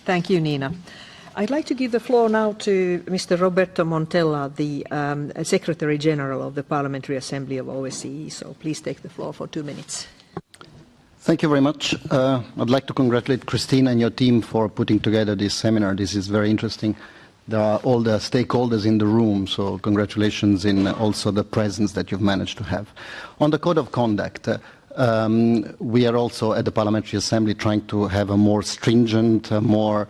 Thank you, Nina. I'd like to give the floor now to Mr. Roberto Montella, the Secretary General of the Parliamentary Assembly of OSCE. So please take the floor for 2 minutes. Thank you very much. I'd like to congratulate Christina and your team for putting together this seminar. This is very interesting. There are all the stakeholders in the room, so congratulations in also the presence that you've managed to have. On the Code of Conduct, we are also at the Parliamentary Assembly trying to have a more stringent, more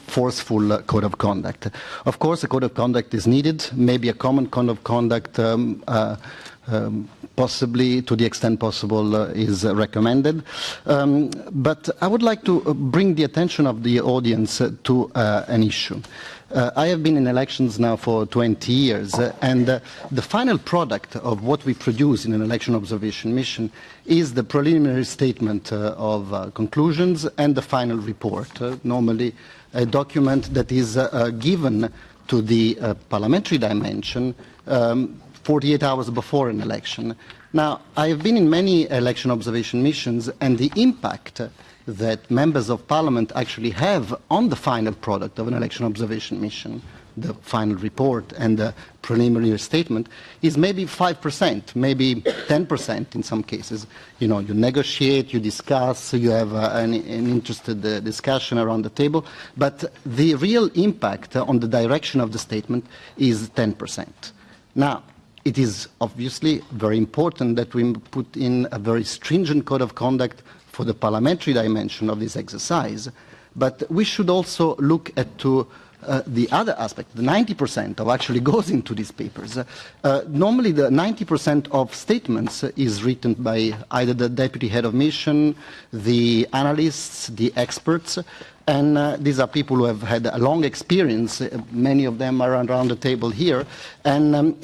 forceful code of conduct. Of course, a code of conduct is needed, maybe a common code of conduct possibly, to the extent possible, is recommended. But I would like to bring the attention of the audience to an issue. I have been in elections now for 20 years, and the final product of what we produce in an election observation mission is the preliminary statement of conclusions and the final report, normally a document that is given to the parliamentary dimension 48 hours before an election. Now, I have been in many election observation missions, and the impact that members of parliament actually have on the final product of an election observation mission, the final report and the preliminary statement, is maybe 5%, maybe 10% in some cases. You know, you negotiate, you discuss, you have an interested discussion around the table, but the real impact on the direction of the statement is 10%. Now, it is obviously very important that we put in a very stringent code of conduct for the parliamentary dimension of this exercise, but we should also look at the other aspect, the 90% of actually goes into these papers. Normally the 90% of statements is written by either the deputy head of mission, the analysts, the experts, and these are people who have had a long experience. Many of them are around the table here, and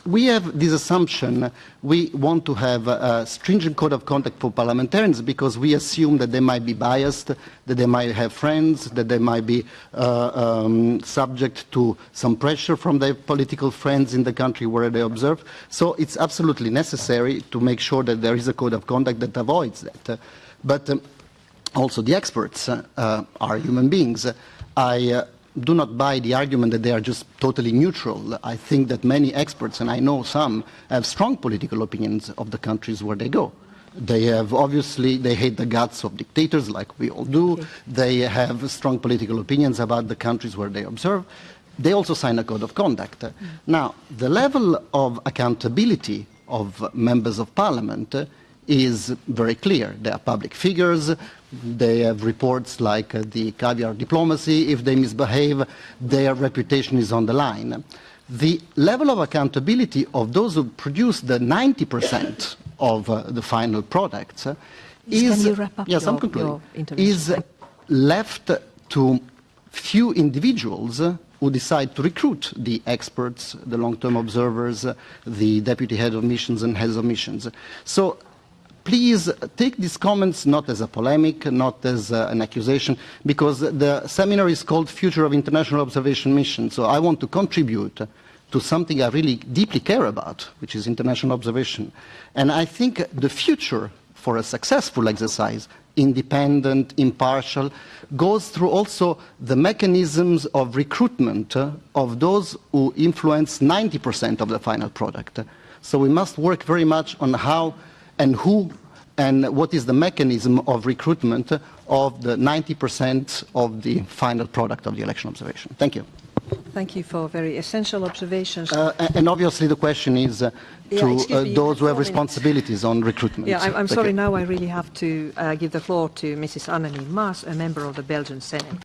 we have this assumption. We want to have a stringent code of conduct for parliamentarians because we assume that they might be biased, that they might have friends, that they might be subject to some pressure from their political friends in the country where they observe. So it's absolutely necessary to make sure that there is a code of conduct that avoids that. But also the experts are human beings. I do not buy the argument that they are just totally neutral. I think that many experts, and I know some, have strong political opinions of the countries where they go. They have, obviously, they hate the guts of dictators like we all do. Okay. They have strong political opinions about the countries where they observe. They also sign a code of conduct. Now, the level of accountability of members of parliament is very clear. They are public figures. They have reports like the caviar diplomacy. If they misbehave, their reputation is on the line. The level of accountability of those who produce the 90% of the final products is, is left to few individuals who decide to recruit the experts, the long-term observers, the deputy head of missions and heads of missions. So please take these comments not as a polemic, not as an accusation, because the seminar is called Future of International Observation Mission. So I want to contribute to something I really deeply care about, which is international observation. And I think the future for a successful exercise, independent, impartial, goes through also the mechanisms of recruitment of those who influence 90% of the final product. So we must work very much on how and who and what is the mechanism of recruitment of the 90% of the final product of the election observation. Thank you. Thank you for very essential observations. And obviously the question is to those who have responsibilities on recruitment. Yeah, I'm sorry, now I really have to give the floor to Mrs. Annemie Maas, a member of the Belgian Senate.